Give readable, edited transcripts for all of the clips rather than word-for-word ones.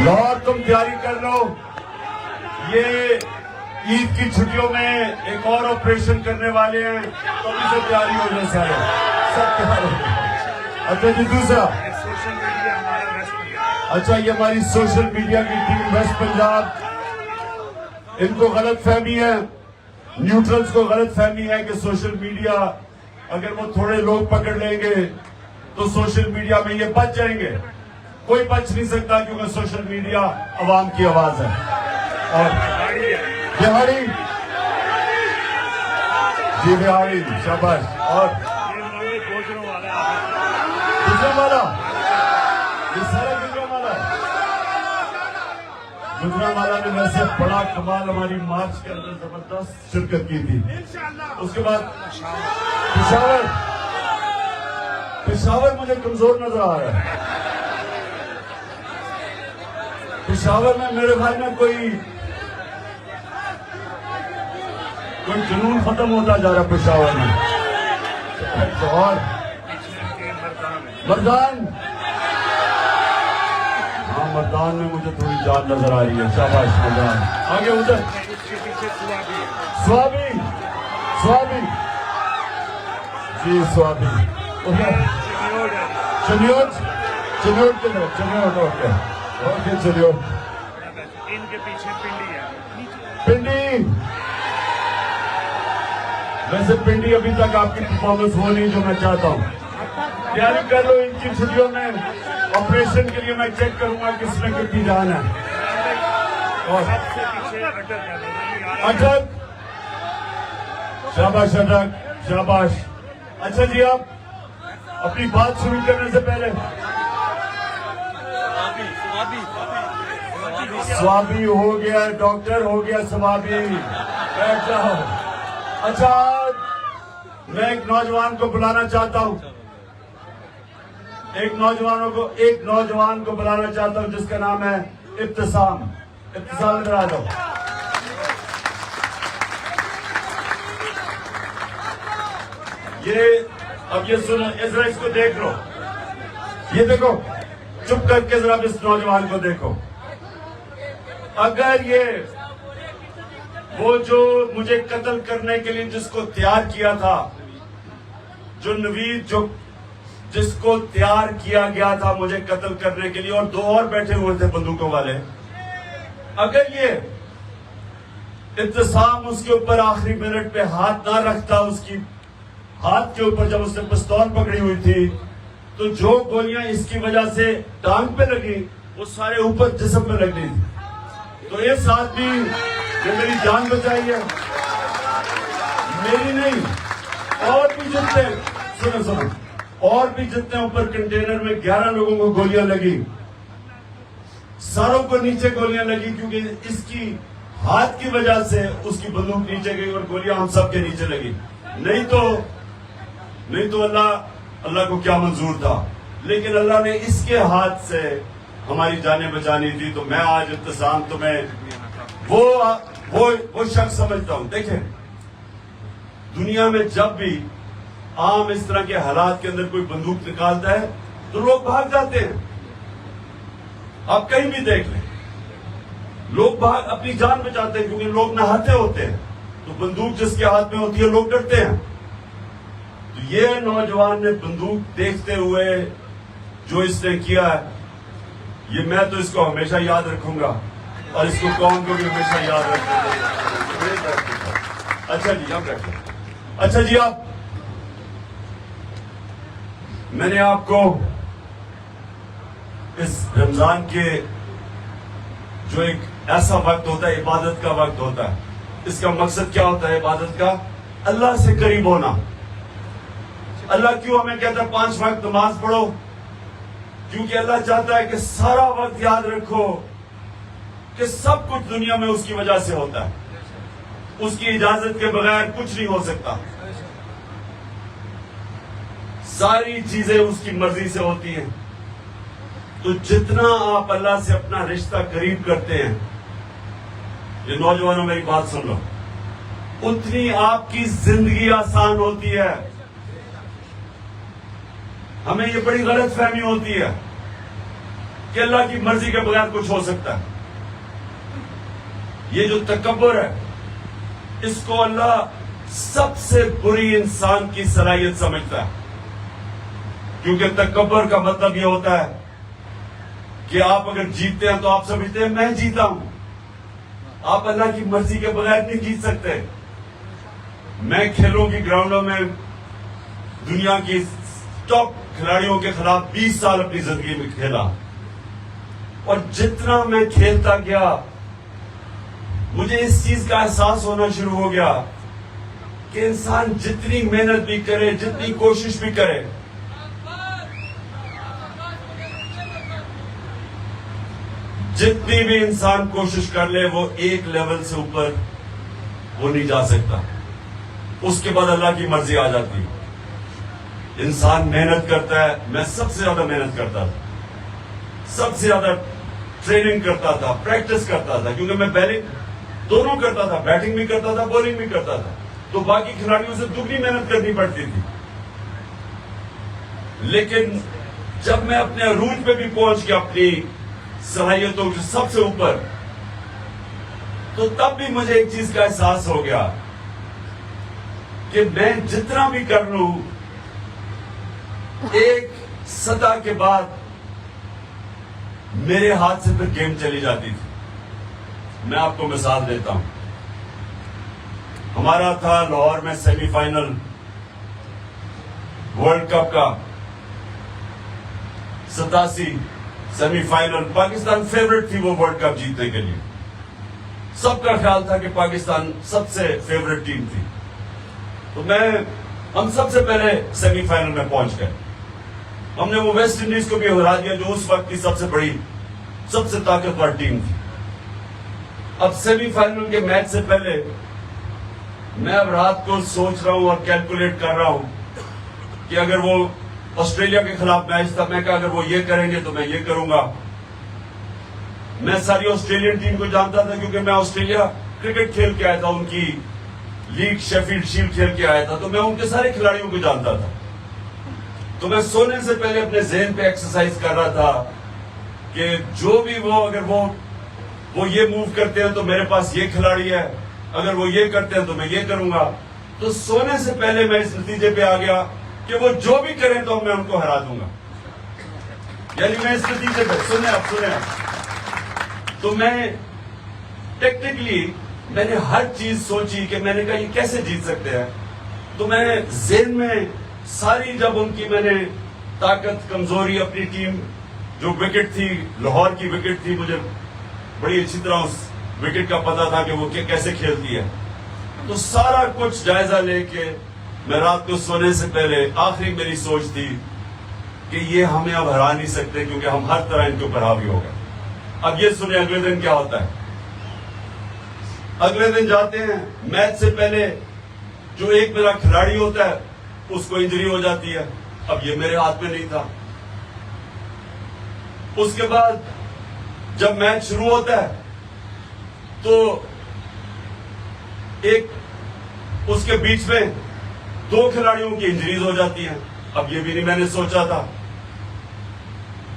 لاہور تم تیاری کر لو، یہ عید کی چھٹیوں میں ایک اور آپریشن کرنے والے ہیں، تو ابھی سے تیاری ہو جائے سارے، سب تیار ہو جائے۔ اچھا جی دوسرا، اچھا یہ ہماری سوشل میڈیا کی ٹیم ویسٹ پنجاب، ان کو غلط فہمی ہے، نیوٹرلز کو غلط فہمی ہے کہ سوشل میڈیا اگر وہ تھوڑے لوگ پکڑ لیں گے تو سوشل میڈیا میں یہ بچ جائیں گے۔ کوئی بچ نہیں سکتا کیونکہ سوشل میڈیا عوام کی آواز ہے۔ اور بہاڑی جی، بہاڑی شاباش، اور گجرانوالہ، یہ سارا گجرانوالہ ہے۔ گجرانوالہ نے ویسے بڑا کمال ہماری مارچ کے اندر زبردست شرکت کی تھی۔ اس کے بعد پشاور مجھے کمزور نظر آ رہا ہے۔ پشاور میں میرے بھائی میں کوئی جنون ختم ہوتا جا رہا ہے پشاور میں۔ اور مردان، ہاں مردان میں مجھے تھوڑی جان نظر آ رہی ہے، شاباش مردان۔ آگے ادھر سوابی، سوابی جی، سوابی چنیوٹ، چنیوٹ کے طرف، چنیوٹ اوکے چنیوٹ، ان کے پیچھے پنڈی ہے، پنڈی۔ ویسے پنڈی ابھی تک آپ کی پرفارمنس ہو نہیں جو میں چاہتا ہوں۔ تیاری کر لو، ان کی چھٹیوں میں آپریشن کے لیے میں چیک کروں گا کس میں کتنی جان ہے۔ اٹک، شاباش اٹک، شاباش۔ اچھا جی، آپ اپنی بات شروع کرنے سے پہلے سوابی ہو گیا، ڈاکٹر ہو گیا سوابی، بیٹھ جاؤ۔ اچھا، میں ایک نوجوان کو بلانا چاہتا ہوں، ایک نوجوان کو بلانا چاہتا ہوں جس کا نام ہے ابتسام۔ ابتسام ادھر آ جاؤ۔ اب یہ سنو، ذرا اس کو دیکھ لو، یہ دیکھو، چپ کر کے ذرا اس نوجوان کو دیکھو۔ اگر یہ وہ جو مجھے قتل کرنے کے لیے جس کو تیار کیا تھا، جو نوید جس کو تیار کیا گیا تھا مجھے قتل کرنے کے لیے، اور دو اور بیٹھے ہوئے تھے بندوقوں والے، اگر یہ ابتسام اس کے اوپر آخری منٹ پہ ہاتھ نہ رکھتا، اس کی ہاتھ کے اوپر جب اس نے پستول پکڑی ہوئی تھی، تو جو گولیاں اس کی وجہ سے ٹانگ پہ لگی وہ سارے اوپر جسم پہ لگ گئی تھی۔ تو اس آدمی نے میری جان بچائی ہے، میری نہیں، اور بھی جتنے سنو اور بھی جتنے اوپر کنٹینر میں 11 لوگوں کو گولیاں لگی، ساروں کو نیچے گولیاں لگی کیونکہ اس کی ہاتھ کی وجہ سے اس کی بندوق نیچے گئی اور گولیاں ہم سب کے نیچے لگی۔ نہیں تو اللہ کو کیا منظور تھا، لیکن اللہ نے اس کے ہاتھ سے ہماری جانیں بچانی تھی۔ تو میں آج ابتسام تمہیں وہ شخص سمجھتا ہوں۔ دیکھیں، دنیا میں جب بھی عام اس طرح کے حالات کے اندر کوئی بندوق نکالتا ہے تو لوگ بھاگ جاتے ہیں۔ آپ کہیں بھی دیکھ لیں، لوگ اپنی جان بچاتے ہیں کیونکہ لوگ نہاتے ہوتے ہیں، تو بندوق جس کے ہاتھ میں ہوتی ہے لوگ ڈرتے ہیں۔ تو یہ نوجوان نے بندوق دیکھتے ہوئے جو اس نے کیا ہے، یہ میں تو اس کو ہمیشہ یاد رکھوں گا، اور اس کو قوم کو بھی ہمیشہ یاد رکھوں گا۔ اچھا جی، اب رکھیں۔ اچھا جی، میں نے آپ کو اس رمضان کے جو ایک ایسا وقت ہوتا ہے، عبادت کا وقت ہوتا ہے، اس کا مقصد کیا ہوتا ہے عبادت کا؟ اللہ سے قریب ہونا۔ اللہ کیوں ہمیں کہتا ہے 5 وقت نماز پڑھو؟ کیونکہ اللہ چاہتا ہے کہ سارا وقت یاد رکھو کہ سب کچھ دنیا میں اس کی وجہ سے ہوتا ہے، اس کی اجازت کے بغیر کچھ نہیں ہو سکتا، ساری چیزیں اس کی مرضی سے ہوتی ہیں۔ تو جتنا آپ اللہ سے اپنا رشتہ قریب کرتے ہیں، یہ نوجوانوں میری بات سن لو، اتنی آپ کی زندگی آسان ہوتی ہے۔ ہمیں یہ بڑی غلط فہمی ہوتی ہے کہ اللہ کی مرضی کے بغیر کچھ ہو سکتا ہے. یہ جو تکبر ہے اس کو اللہ سب سے بری انسان کی صلاحیت سمجھتا ہے. کیونکہ تکبر کا مطلب یہ ہوتا ہے کہ آپ اگر جیتتے ہیں تو آپ سمجھتے ہیں میں جیتا ہوں. آپ اللہ کی مرضی کے بغیر نہیں جیت سکتے. میں کھیلوں کی گراؤنڈوں میں دنیا کی ٹاپ کھلاڑیوں کے خلاف 20 سال اپنی زندگی میں کھیلا, اور جتنا میں کھیلتا گیا مجھے اس چیز کا احساس ہونا شروع ہو گیا کہ انسان جتنی محنت بھی کرے, جتنی کوشش بھی کرے, جتنی بھی انسان کوشش کر لے وہ ایک لیول سے اوپر وہ نہیں جا سکتا. اس کے بعد اللہ کی مرضی آ جاتی. انسان محنت کرتا ہے. میں سب سے زیادہ محنت کرتا تھا, سب سے زیادہ ٹریننگ کرتا تھا, پریکٹس کرتا تھا, کیونکہ میں بیلنگ دونوں کرتا تھا, بیٹنگ بھی کرتا تھا, بولنگ بھی کرتا تھا. تو باقی کھلاڑیوں سے دگنی محنت کرنی پڑتی تھی. لیکن جب میں اپنے عروج پہ بھی پہنچ کے اپنی صلاحیتوں کے سب سے اوپر, تو تب بھی مجھے ایک چیز کا احساس ہو گیا کہ میں جتنا بھی کر لوں ایک سطح کے بعد میرے ہاتھ سے پھر گیم چلی جاتی تھی. میں آپ کو مثال دیتا ہوں. ہمارا تھا لاہور میں سیمی فائنل ورلڈ کپ کا 87 سیمی فائنل. پاکستان فیورٹ تھی وہ ورلڈ کپ جیتنے کے لیے. سب کا خیال تھا کہ پاکستان سب سے فیورٹ ٹیم تھی. تو ہم سب سے پہلے سیمی فائنل میں پہنچ گئے. ہم نے وہ ویسٹ انڈیز کو بھی ہرا دیا جو اس وقت کی سب سے بڑی, سب سے طاقتور ٹیم تھی. اب سیمی فائنل کے میچ سے پہلے میں اب رات کو سوچ رہا ہوں اور کیلکولیٹ کر رہا ہوں کہ اگر وہ آسٹریلیا کے خلاف میچ تھا, میں کہا اگر وہ یہ کریں گے تو میں یہ کروں گا. میں ساری آسٹریلین ٹیم کو جانتا تھا کیونکہ میں آسٹریلیا کرکٹ کھیل کے آیا تھا, ان کی لیگ شیفیلڈ شیلڈ کھیل کے آیا تھا, تو میں ان کے سارے کھلاڑیوں کو جانتا تھا. تو میں سونے سے پہلے اپنے ذہن پہ ایکسرسائز کر رہا تھا کہ جو بھی وہ اگر وہ یہ موو کرتے ہیں تو میرے پاس یہ کھلاڑی ہے, اگر وہ یہ کرتے ہیں تو میں یہ کروں گا. تو سونے سے پہلے میں اس نتیجے پہ آ گیا کہ وہ جو بھی کریں تو میں ان کو ہرا دوں گا. یعنی میں اس نتیجے پہ سنیں تو میں ٹیکٹیکلی میں نے ہر چیز سوچی کہ میں نے کہا یہ کیسے جیت سکتے ہیں. تو میں ذہن میں ساری جب ان کی میں نے طاقت کمزوری اپنی ٹیم جو وکٹ تھی, لاہور کی وکٹ تھی, مجھے بڑی اچھی طرح اس وکٹ کا پتا تھا کہ وہ کیسے کھیلتی ہے. تو سارا کچھ جائزہ لے کے میں رات کو سونے سے پہلے آخری میری سوچ تھی کہ یہ ہمیں اب ہرا نہیں سکتے کیونکہ ہم ہر طرح ان کے اوپر حاوی ہو گئے. اب یہ سنیں اگلے دن کیا ہوتا ہے. اگلے دن جاتے ہیں, میچ سے پہلے جو ایک میرا کھلاڑی ہوتا ہے اس کو انجری ہو جاتی ہے. اب یہ میرے ہاتھ میں نہیں تھا. اس کے بعد جب میچ شروع ہوتا ہے تو ایک اس کے بیچ میں 2 کھلاڑیوں کی انجریز ہو جاتی ہیں. اب یہ بھی نہیں میں نے سوچا تھا.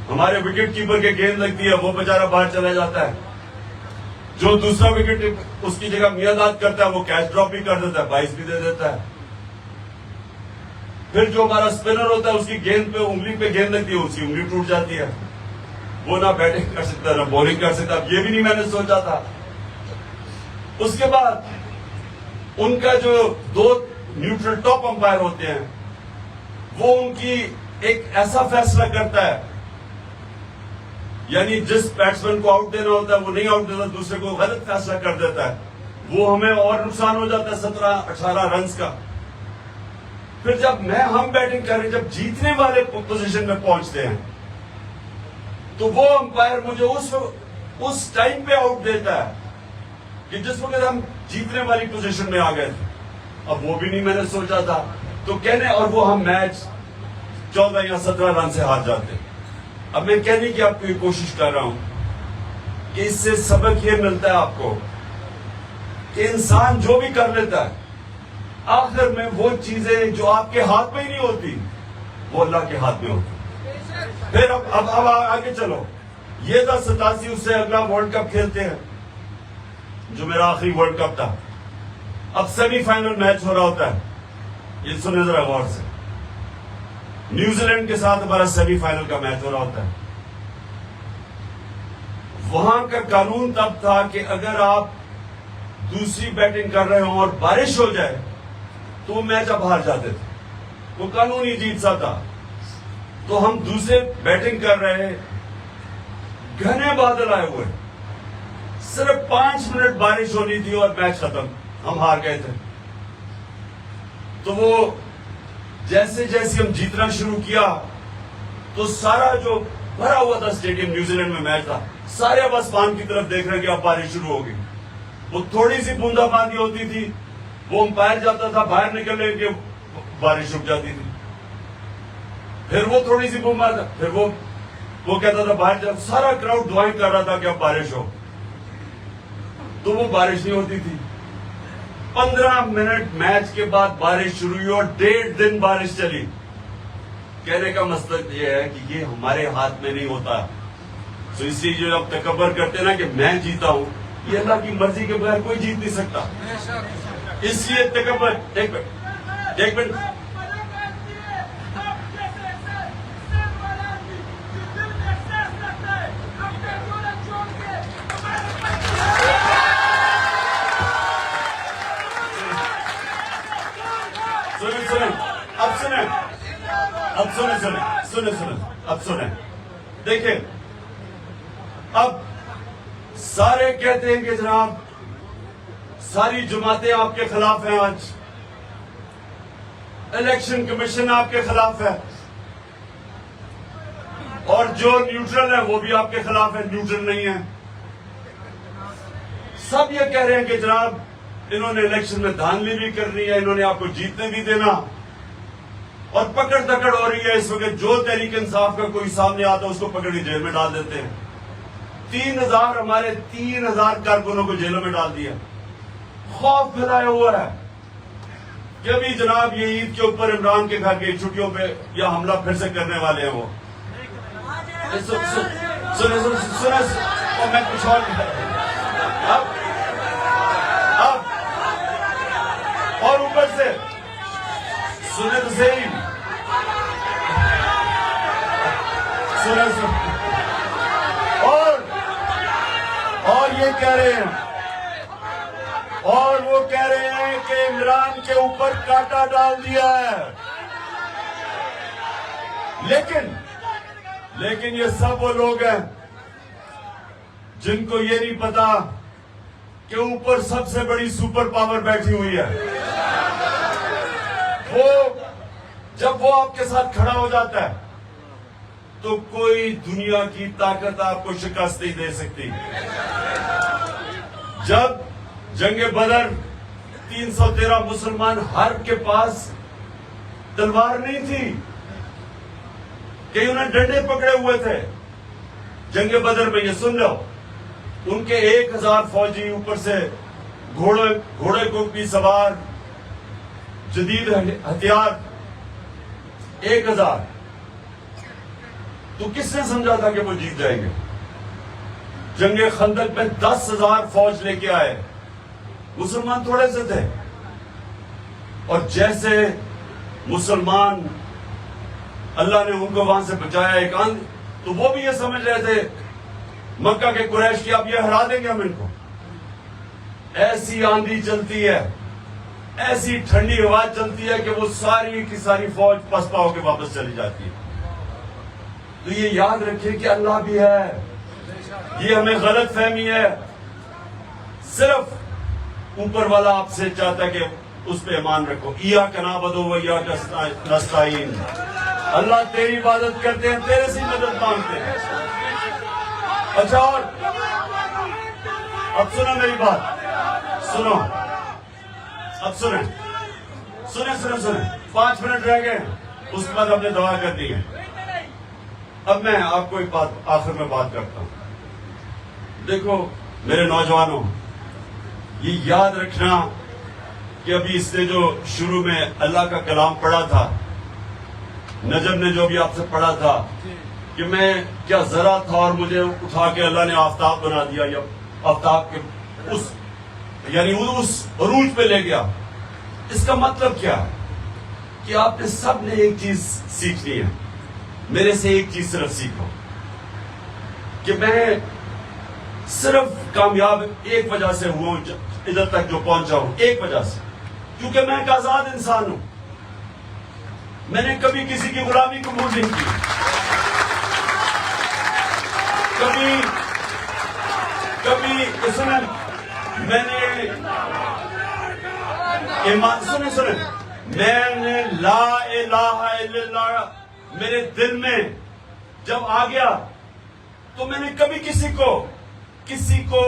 ہمارے وکٹ کیپر کے گیند لگتی ہے, وہ بیچارہ باہر چلا جاتا ہے. جو دوسرا وکٹ اس کی جگہ میاداد کرتا ہے وہ کیچ ڈراپ بھی کر دیتا ہے, 22 بھی دے دیتا ہے. پھر جو ہمارا اسپنر ہوتا ہے اس کی گیند پہ انگلی پہ گیند لگتی ہے, اس کی انگلی ٹوٹ جاتی ہے. وہ نہ بیٹنگ کر سکتا نہ بولنگ کر سکتا. اب یہ بھی نہیں میں نے سوچا تھا. اس کے بعد ان کا جو 2 نیوٹرل ٹاپ امپائر ہوتے ہیں وہ ان کی ایک ایسا فیصلہ کرتا ہے, یعنی جس بیٹسمین کو آؤٹ دینا ہوتا ہے وہ نہیں آؤٹ دیتا, دوسرے کو غلط فیصلہ کر دیتا ہے. وہ ہمیں اور نقصان ہو جاتا ہے 17-18 رنز کا. پھر جب ہم بیٹنگ کر رہے ہیں, جب جیتنے والے پوزیشن میں پہنچتے ہیں تو وہ امپائر مجھے اس ٹائم پہ آؤٹ دیتا ہے کہ جس وقت ہم جیتنے والی پوزیشن میں آ گئے تھے. اب وہ بھی نہیں میں نے سوچا تھا. تو کہنے, اور وہ ہم میچ 14 یا 17 رن سے ہار جاتے. اب میں کہنے کی آپ کو یہ کوشش کر رہا ہوں کہ اس سے سبق یہ ملتا ہے آپ کو کہ انسان جو بھی کر لیتا ہے آخر میں وہ چیزیں جو آپ کے ہاتھ میں ہی نہیں ہوتی وہ اللہ کے ہاتھ میں ہوتی. پھر اب آگے چلو. یہ تھا 87 اس سے اگلا ورلڈ کپ کھیلتے ہیں جو میرا آخری ورلڈ کپ تھا. اب سیمی فائنل میچ ہو رہا ہوتا ہے, یہ سنیں ذرا غور سے, نیوزی لینڈ کے ساتھ ہمارا سیمی فائنل کا میچ ہو رہا ہوتا ہے. وہاں کا قانون تب تھا کہ اگر آپ دوسری بیٹنگ کر رہے ہوں اور بارش ہو جائے تو وہ میچ آپ ہار جاتے تھے, وہ قانون ہی جیت سا تھا. تو ہم دوسرے بیٹنگ کر رہے, گھنے بادل آئے ہوئے, صرف 5 منٹ بارش ہونی تھی اور میچ ختم, ہم ہار گئے تھے. تو وہ جیسے جیسے ہم جیتنا شروع کیا تو سارا جو بھرا ہوا تھا اسٹیڈیم, نیوزی لینڈ میں میچ تھا, سارے اب آسمان کی طرف دیکھ رہے کہ اب بارش شروع ہوگی. وہ تھوڑی سی بوندا باندی ہوتی تھی, وہ امپائر جاتا تھا باہر نکلنے کے, بارش رک جاتی تھی. پھر وہ تھوڑی سی بوندا, پھر وہ کہتا تھا باہر جا. سارا کراؤڈ دعائیں کر رہا تھا کہ اب بارش ہو, تو وہ بارش نہیں ہوتی تھی. 15 منٹ میچ کے بعد بارش شروع ہوئی اور 1.5 دن بارش چلی. کہنے کا مطلب یہ ہے کہ یہ ہمارے ہاتھ میں نہیں ہوتا. تو اس لیے جو آپ تکبر کرتے ہیں نا کہ میں جیتا ہوں, یہ اللہ کی مرضی کے بغیر کوئی جیت نہیں سکتا. اس لیے تکبر, ایک منٹ اب سنیں. دیکھیں, اب سارے کہتے ہیں کہ جناب ساری جماعتیں آپ کے خلاف ہیں, آج الیکشن کمیشن آپ کے خلاف ہے, اور جو نیوٹرل ہے وہ بھی آپ کے خلاف ہے, نیوٹرل نہیں ہے. سب یہ کہہ رہے ہیں کہ جناب انہوں نے الیکشن میں دھاندلی بھی کرنی ہے, انہوں نے آپ کو جیتنے بھی دینا, اور پکڑ دکڑ ہو رہی ہے اس وقت. جو تحریک انصاف کا کوئی سامنے آتا ہے اس کو پکڑ کے جیل میں ڈال دیتے ہیں. 3000 ہمارے 3000 کارکنوں کو جیلوں میں ڈال دیا. خوف پھیلایا ہوا ہے کہ ابھی جناب یہ عید کے اوپر عمران کے گھر کی چھٹیوں پہ یا حملہ پھر سے کرنے والے ہیں. وہ سنیں میں کچھ اور اب اور اوپر سے سنیں تو صحیح, اور یہ کہہ رہے ہیں, اور وہ کہہ رہے ہیں کہ عمران کے اوپر کانٹا ڈال دیا ہے. لیکن یہ سب وہ لوگ ہیں جن کو یہ نہیں پتا کہ اوپر سب سے بڑی سپر پاور بیٹھی ہوئی ہے. وہ جب وہ آپ کے ساتھ کھڑا ہو جاتا ہے تو کوئی دنیا کی طاقت آپ کو شکست نہیں دے سکتی. جب جنگ بدر 313 مسلمان ہر کے پاس تلوار نہیں تھی کہ انہیں ڈنڈے پکڑے ہوئے تھے. جنگ بدر میں یہ سن لو, ان کے 1000 فوجی اوپر سے گھوڑے کو بھی سوار, جدید ہتھیار 1000. تو کس نے سمجھا تھا کہ وہ جیت جائیں گے؟ جنگ خندق میں 10,000 فوج لے کے آئے, مسلمان تھوڑے سے تھے, اور جیسے مسلمان اللہ نے ان کو وہاں سے بچایا ایک آندھی, تو وہ بھی یہ سمجھ رہے تھے مکہ کے قریش کی اب یہ ہرا دیں گے ہم ان کو. ایسی آندھی چلتی ہے, ایسی ٹھنڈی ہوا چلتی ہے کہ وہ ساری کی ساری فوج پسپا ہو کے واپس چلی جاتی ہے. تو یہ یاد رکھیں کہ اللہ بھی ہے, یہ ہمیں غلط فہمی ہے. صرف اوپر والا آپ سے چاہتا ہے کہ اس پہ ایمان رکھو. ایاک نعبد و ایاک نستعین, اللہ تیری عبادت کرتے ہیں, تیرے سے مدد مانگتے ہیں. اچھا, اور اب سنو میری بات, سنو, اب سنیں 5 منٹ رہ گئے, اس کے بعد ہم نے دعا کر دی ہے. اب میں آپ کو ایک بات آخر میں بات کرتا ہوں. دیکھو میرے نوجوانوں, یہ یاد رکھنا کہ ابھی اس نے جو شروع میں اللہ کا کلام پڑھا تھا, نجم نے جو بھی آپ سے پڑھا تھا, کہ میں کیا ذرا تھا اور مجھے اٹھا کے اللہ نے آفتاب بنا دیا یا آفتاب کے اس یعنی اس عروج پہ لے گیا. اس کا مطلب کیا ہے کہ آپ نے سب نے ایک چیز سیکھنی ہے. میرے سے ایک چیز صرف سیکھو کہ میں صرف کامیاب ایک وجہ سے ہوا ہوں ادھر تک جو پہنچا ہوں, ایک وجہ سے, کیونکہ میں ایک آزاد انسان ہوں. میں نے کبھی کسی کی غلامی قبول نہیں کی. کبھی میں نے لا الہ الا اللہ میرے دل میں جب آ گیا تو میں نے کبھی کسی کو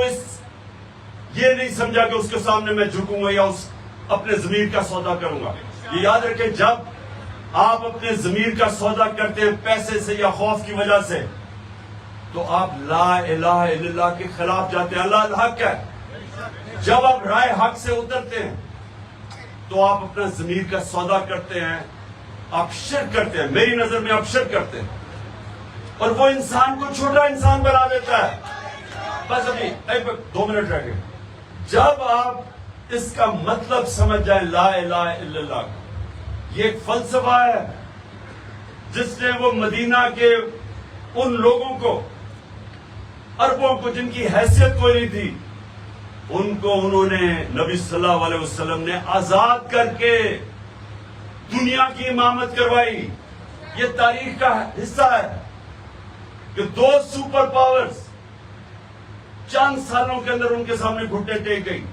یہ نہیں سمجھا کہ اس کے سامنے میں جھکوں گا یا اس اپنے ضمیر کا سودا کروں گا. یہ یاد رکھیں, جب آپ اپنے ضمیر کا سودا کرتے ہیں پیسے سے یا خوف کی وجہ سے تو آپ لا الہ الا اللہ کے خلاف جاتے ہیں. اللہ الحق ہے. جب آپ رائے حق سے اترتے ہیں تو آپ اپنا ضمیر کا سودا کرتے ہیں, آپ شرک کرتے ہیں. میری نظر میں آپ شرک کرتے ہیں اور وہ انسان کو چھوٹا انسان بنا دیتا ہے. بس ابھی 2 منٹ رہ گئے. جب آپ اس کا مطلب سمجھ جائیں لا الہ الا اللہ, یہ ایک فلسفہ ہے جس نے وہ مدینہ کے ان لوگوں کو, عربوں کو جن کی حیثیت کوئی نہیں تھی, ان کو انہوں نے نبی صلی اللہ علیہ وسلم نے آزاد کر کے دنیا کی امامت کروائی. یہ تاریخ کا حصہ ہے کہ 2 سپر پاورز چند سالوں کے اندر ان کے سامنے گھٹنے ٹیک گئی.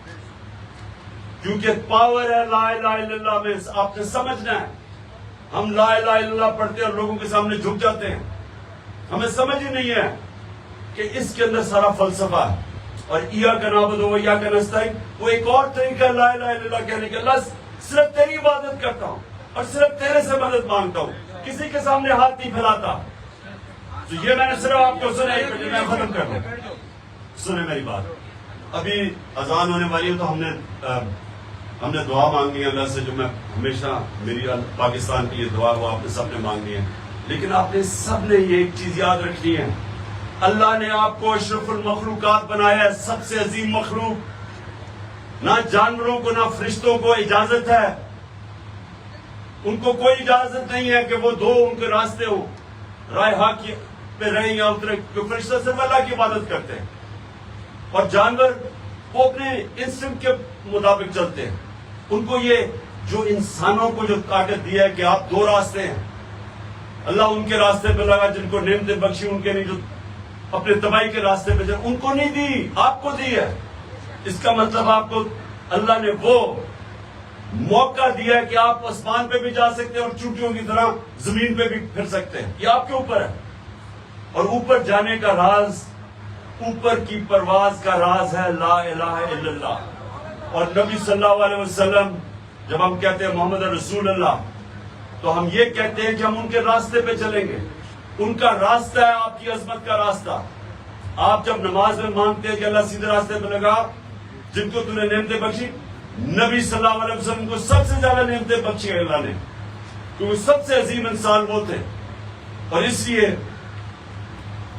کیونکہ پاور ہے لا الہ الا اللہ میں, آپ نے سمجھنا ہے. ہم لا الہ الا اللہ پڑھتے ہیں اور لوگوں کے سامنے جھک جاتے ہیں. ہمیں سمجھ ہی نہیں ہے کہ اس کے اندر سارا فلسفہ ہے. اور ایاک نعبد و ایاک نستعین وہ ایک اور طریقہ لا الہ الا اللہ کہنے کا. اللہ صرف تیری عبادت کرتا ہوں اور صرف تیرے سے مدد مانگتا ہوں, کسی کے سامنے ہاتھ نہیں پھیلاتا. تو یہ میں نے صرف آپ کو سنا, ایک منٹ میں ختم کر دوں. سنیں میری بات. ابھی اذان ہونے والی ہے تو ہم نے دعا مانگی ہے اللہ سے, جو میں ہمیشہ میری پاکستان کی یہ دعا وہ آپ نے سب نے مانگنی ہے. لیکن آپ نے سب نے یہ ایک چیز یاد رکھنی ہے, اللہ نے آپ کو اشرف المخلوقات بنایا ہے, سب سے عظیم مخلوق. نہ جانوروں کو نہ فرشتوں کو اجازت ہے, ان کو کوئی اجازت نہیں ہے کہ وہ ان کے راستے ہوں, رائے حق پہ رہیں یا اترے. فرشتے صرف اللہ کی عبادت کرتے ہیں اور جانور وہ اپنے انسٹنکٹ کے مطابق چلتے ہیں. ان کو یہ جو انسانوں کو جو طاقت دی ہے کہ آپ 2 راستے ہیں, اللہ ان کے راستے پہ لگا جن کو نعمتیں بخشی, ان کے نہیں جو اپنے تباہی کے راستے پہ ان کو نہیں دی, آپ کو دی ہے. اس کا مطلب آپ کو اللہ نے وہ موقع دیا ہے کہ آپ آسمان پہ بھی جا سکتے ہیں اور چونٹیوں کی طرح زمین پہ بھی پھر سکتے ہیں. یہ آپ کے اوپر ہے. اور اوپر جانے کا راز, اوپر کی پرواز کا راز ہے لا الہ الا اللہ. اور نبی صلی اللہ علیہ وسلم, جب ہم کہتے ہیں محمد رسول اللہ, تو ہم یہ کہتے ہیں کہ ہم ان کے راستے پہ چلیں گے. ان کا راستہ ہے آپ کی عظمت کا راستہ. آپ جب نماز میں مانگتے ہیں کہ اللہ سیدھے راستے پہ لگا, جن کو تم نے نعمتیں بخشی, نبی صلی اللہ علیہ وسلم کو سب سے زیادہ نعمتیں بخشی اللہ نے, کیونکہ سب سے عظیم انسان وہ تھے. اور اس لیے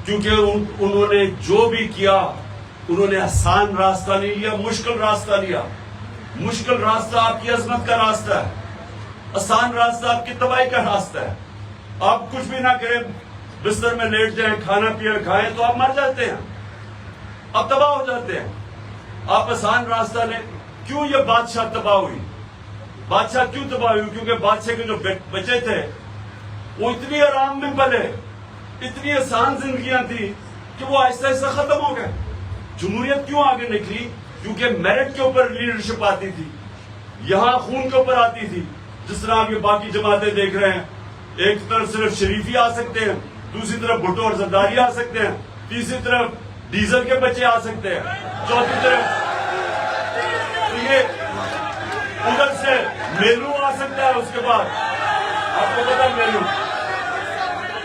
کیونکہ انہوں نے جو بھی کیا, انہوں نے آسان راستہ نہیں لیا, مشکل راستہ لیا. مشکل راستہ آپ کی عظمت کا راستہ ہے, آسان راستہ آپ کی تباہی کا راستہ ہے. آپ کچھ بھی نہ کریں, بستر میں لیٹ جائیں, کھانا پیا کھائیں تو آپ مر جاتے ہیں, آپ تباہ ہو جاتے ہیں. آپ آسان راستہ لیں. کیوں یہ بادشاہ تباہ ہوئی؟ بادشاہ کیوں تباہ ہوئی؟ کیونکہ بادشاہ کے جو بچے تھے وہ اتنی آرام میں پلے, اتنی آسان زندگیاں تھی کہ وہ آہستہ آہستہ ختم ہو گئے. جمہوریت کیوں آگے نکلی؟ کیونکہ میرٹ کے اوپر لیڈرشپ آتی تھی, یہاں خون کے اوپر آتی تھی. جس طرح آپ یہ باقی جماعتیں دیکھ رہے ہیں, ایک طرف صرف شریفی آ سکتے ہیں, دوسری طرف بھٹو اور زرداری آ سکتے ہیں, تیسری طرف ڈیزل کے بچے آ سکتے ہیں, چوتھی طرف یہ ادھر سے میلو آ سکتا ہے. اس کے بعد آپ کو پتا میلو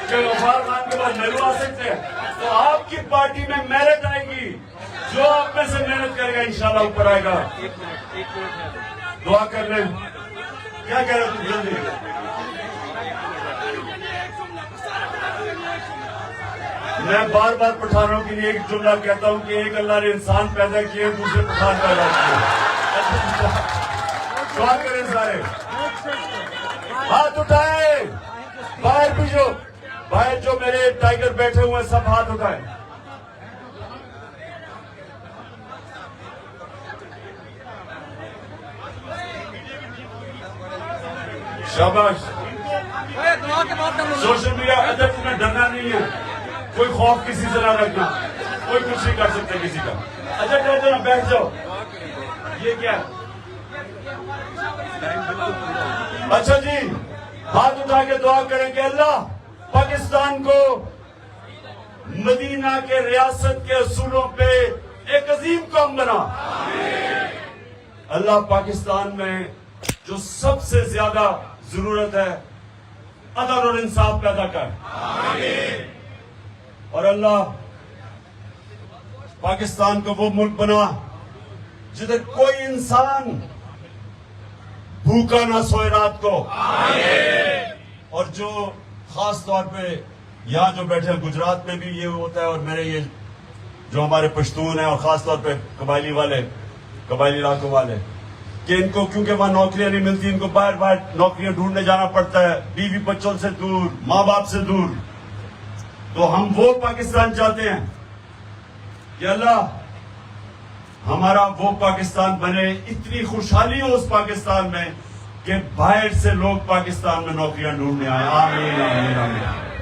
کہ غفار خان کے بعد میلو آ سکتے ہیں. تو آپ کی پارٹی میں میرٹ آئے گی, جو آپ میں سے محنت کرے گا انشاءاللہ اوپر آئے گا. دعا کر لیں. کیا کہہ رہے تم جلدی؟ میں بار بار پٹھانوں کے لیے ایک جملہ کہتا ہوں کہ ایک اللہ نے انسان پیدا کیے دوسرے پٹھان پیدا کیے. دعا کریں سارے, ہاتھ اٹھائے, باہر جو میرے ٹائیگر بیٹھے ہوئے ہیں سب ہاتھ اٹھائے. شاباش. سوشل میڈیا ادب تمہیں ڈرنا نہیں ہے, کوئی خوف کسی سے نہ رکھنا, کوئی کچھ نہیں کر سکتا کسی کا. اچھا ڈر جانا, بیٹھ جاؤ. یہ کیا ہے؟ اچھا جی, ہاتھ اٹھا کے دعا کریں کہ اللہ پاکستان کو مدینہ کے ریاست کے اصولوں پہ ایک عظیم قوم بنا. اللہ پاکستان میں جو سب سے زیادہ ضرورت ہے عدل اور انصاف پیدا کر. اور اللہ پاکستان کو وہ ملک بنا جدھر کوئی انسان بھوکا نہ سوئے رات کو. اور جو خاص طور پہ یہاں جو بیٹھے ہیں گجرات میں بھی یہ ہوتا ہے, اور میرے یہ جو ہمارے پشتون ہیں اور خاص طور پہ قبائلی علاقوں والے, کہ ان کو کیونکہ وہاں نوکریاں نہیں ملتی, ان کو باہر نوکریاں ڈھونڈنے جانا پڑتا ہے, بیوی بچوں سے دور, ماں باپ سے دور. تو ہم وہ پاکستان چاہتے ہیں کہ اللہ ہمارا وہ پاکستان بنے, اتنی خوشحالی ہو اس پاکستان میں کہ باہر سے لوگ پاکستان میں نوکریاں ڈھونڈنے آئے. آمین آمین آمین.